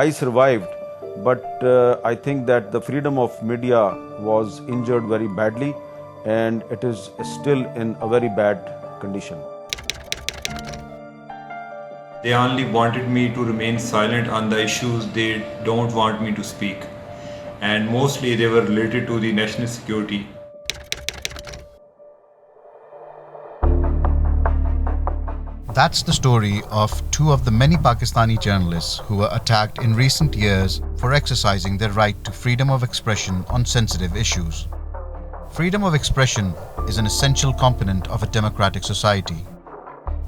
I survived, but I think that the freedom of media was injured very badly, and it is still in a very bad condition. They only wanted me to remain silent on the issues they don't want me to speak. And mostly they were related to the national security. That's the story of two of the many Pakistani journalists who were attacked in recent years for exercising their right to freedom of expression on sensitive issues. Freedom of expression is an essential component of a democratic society.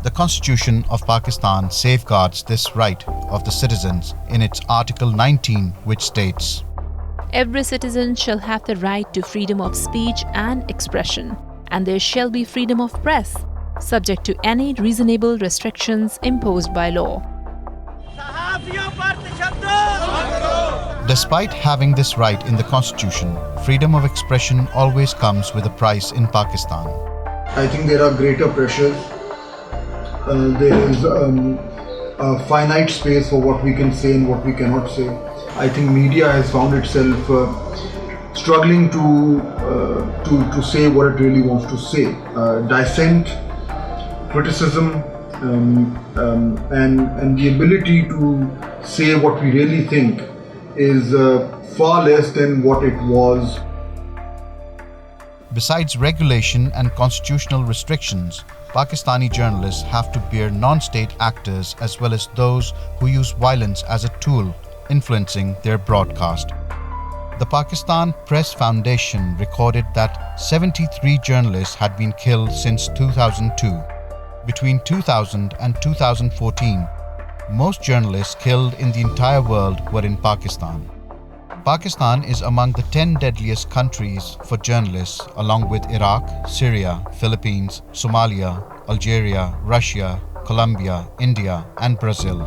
The Constitution of Pakistan safeguards this right of the citizens in its Article 19, which states, "Every citizen shall have the right to freedom of speech and expression, and there shall be freedom of press, subject to any reasonable restrictions imposed by law." Despite having this right in the Constitution, freedom of expression always comes with a price in Pakistan. I think there are greater pressures. There is a finite space for what we can say and what we cannot say. I think media has found itself struggling to say what it really wants to say. Dissent, criticism, and the ability to say what we really think is far less than what it was. Besides regulation and constitutional restrictions, Pakistani journalists have to bear non-state actors as well as those who use violence as a tool, influencing their broadcast. The Pakistan Press Foundation recorded that 73 journalists had been killed since 2002. Between 2000 and 2014, most journalists killed in the entire world were in Pakistan. Pakistan is among the 10 deadliest countries for journalists, along with Iraq, Syria, Philippines, Somalia, Algeria, Russia, Colombia, India, and Brazil.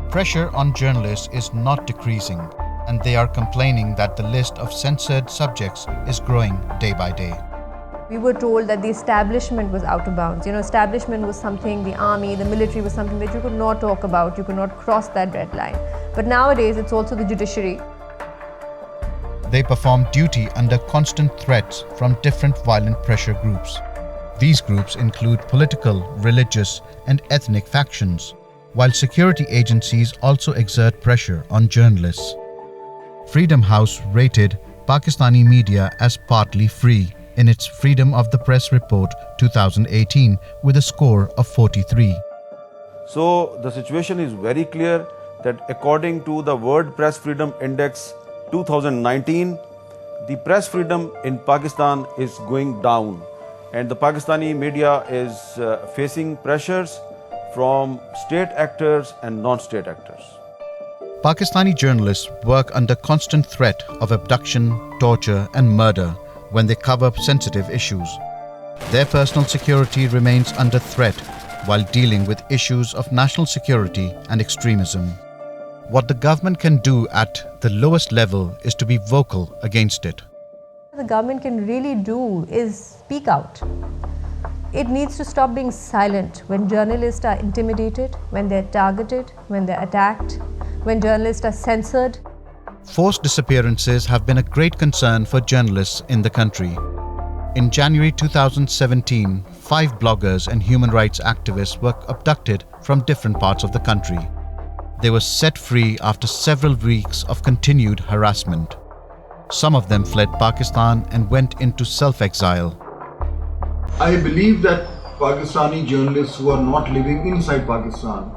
Pressure on journalists is not decreasing, and they are complaining that the list of censored subjects is growing day by day. We were told that the establishment was out of bounds. Establishment was something, the army, the military was something that you could not talk about, you could not cross that red line. But nowadays, it's also the judiciary. They perform duty under constant threats from different violent pressure groups. These groups include political, religious, and ethnic factions, while security agencies also exert pressure on journalists. Freedom House rated Pakistani media as partly free in its Freedom of the Press Report 2018 with a score of 43. So the situation is very clear that according to the World Press Freedom Index 2019, the press freedom in Pakistan is going down, and the Pakistani media is facing pressures from state actors and non-state actors. Pakistani journalists work under constant threat of abduction, torture, and murder when they cover sensitive issues. Their personal security remains under threat while dealing with issues of national security and extremism. What the government can do at the lowest level is to be vocal against it. What the government can really do is speak out. It needs to stop being silent when journalists are intimidated, when they're targeted, when they're attacked, when journalists are censored. Forced disappearances have been a great concern for journalists in the country. In January 2017, 5 bloggers and human rights activists were abducted from different parts of the country. They were set free after several weeks of continued harassment. Some of them fled Pakistan and went into self-exile. I believe that Pakistani journalists who are not living inside Pakistan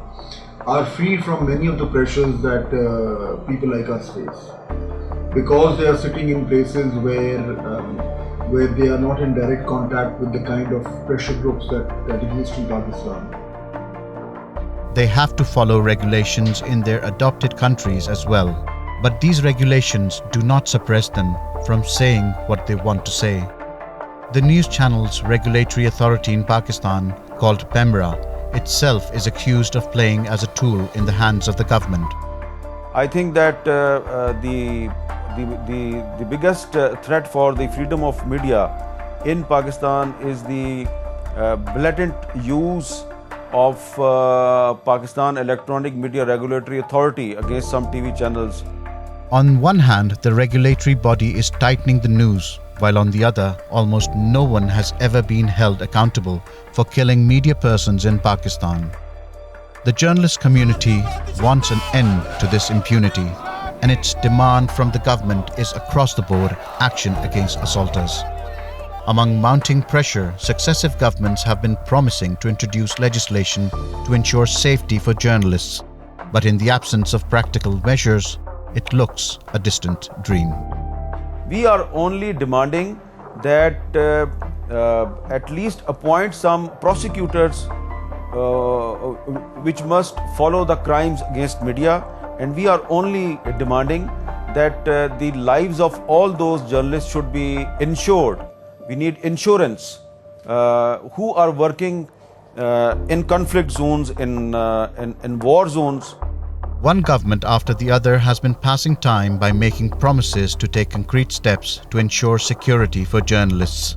are free from many of the pressures that people like us face, because they are sitting in places where they are not in direct contact with the kind of pressure groups that exist in Pakistan. They have to follow regulations in their adopted countries as well, but these regulations do not suppress them from saying what they want to say. The news channel's regulatory authority in Pakistan, called PEMRA, itself is accused of playing as a tool in the hands of the government. I think that the biggest threat for the freedom of media in Pakistan is the blatant use of Pakistan Electronic Media Regulatory Authority against some TV channels. On one hand, the regulatory body is tightening the news, while on the other, almost no one has ever been held accountable for killing media persons in Pakistan. The journalist community wants an end to this impunity, and its demand from the government is across the board action against assaulters. Among mounting pressure, successive governments have been promising to introduce legislation to ensure safety for journalists, but in the absence of practical measures, it looks a distant dream. We are only demanding that at least appoint some prosecutors which must follow the crimes against media, and we are only demanding that the lives of all those journalists should be insured. We need insurance who are working in conflict zones, in war zones. One government after the other has been passing time by making promises to take concrete steps to ensure security for journalists.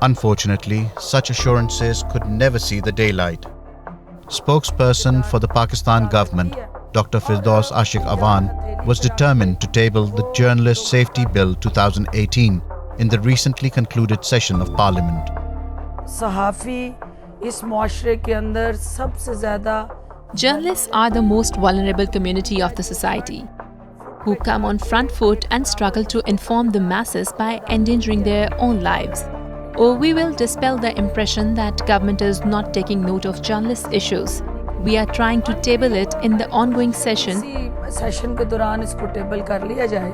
Unfortunately, such assurances could never see the daylight. Spokesperson for the Pakistan government, Dr. Firdaus Ashik Awan, was determined to table the Journalist Safety Bill 2018 in the recently concluded session of Parliament. सहाफ़ी इस मुआशरे के अंदर सबसे ज़्यादा Journalists are the most vulnerable community of the society, who come on front foot and struggle to inform the masses by endangering their own lives. Or we will dispel the impression that government is not taking note of journalist issues. We are trying to table it in the ongoing session. Session के दौरान इसको table कर लिया जाए.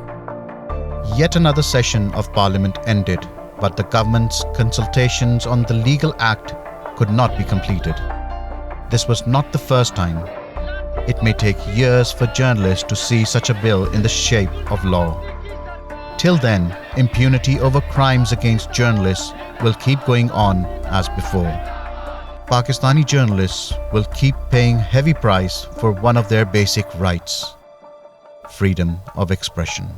Yet another session of Parliament ended, but the government's consultations on the legal act could not be completed. This was not the first time. It may take years for journalists to see such a bill in the shape of law. Till then, impunity over crimes against journalists will keep going on as before. Pakistani journalists will keep paying heavy price for one of their basic rights: freedom of expression.